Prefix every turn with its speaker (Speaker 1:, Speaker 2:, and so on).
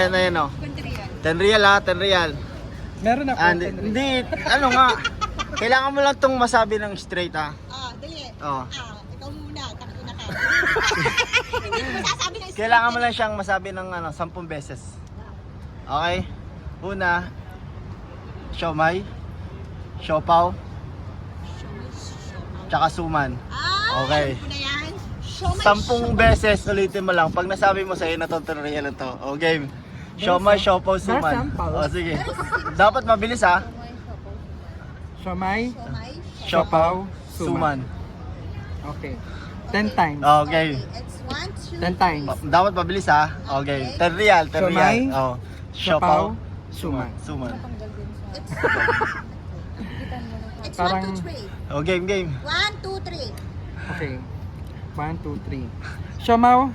Speaker 1: Yan na yan o. 10 real ha, 10 real.
Speaker 2: Meron ako.
Speaker 1: Hindi, ano nga. Kailangan mo lang tong masabi ng straight ha.
Speaker 3: Dali.
Speaker 1: Oh.
Speaker 3: Ikaw muna, takina ka. Hindi mo masasabi na
Speaker 1: Kailangan mo lang siyang masabi ng 10 beses. Okay? Una, siomay, siopaw, tsaka suman. Okay.
Speaker 3: Alam ko na yan.
Speaker 1: 10 beses ulitin mo lang. Pag nasabi mo sa'yo na to, 10 real na to. O game. Siomay, siopaw, suman. O sige. Dapat mabilis ha.
Speaker 2: Siomay,
Speaker 1: Siopaw, suman.
Speaker 2: Okay. 10 times.
Speaker 1: Okay.
Speaker 3: It's 1, 2,
Speaker 2: 10 times.
Speaker 1: Dapat mabilis ha. Okay. 10 real, 10 real.
Speaker 2: Siomay,
Speaker 1: Oh.
Speaker 2: Siopaw,
Speaker 1: Siopaw,
Speaker 2: suman.
Speaker 1: suman.
Speaker 3: It's
Speaker 2: Parang-
Speaker 3: 1, 2, 3.
Speaker 1: O game, game.
Speaker 3: 1, 2, 3.
Speaker 2: Okay. 1, 2, 3. Siomaw,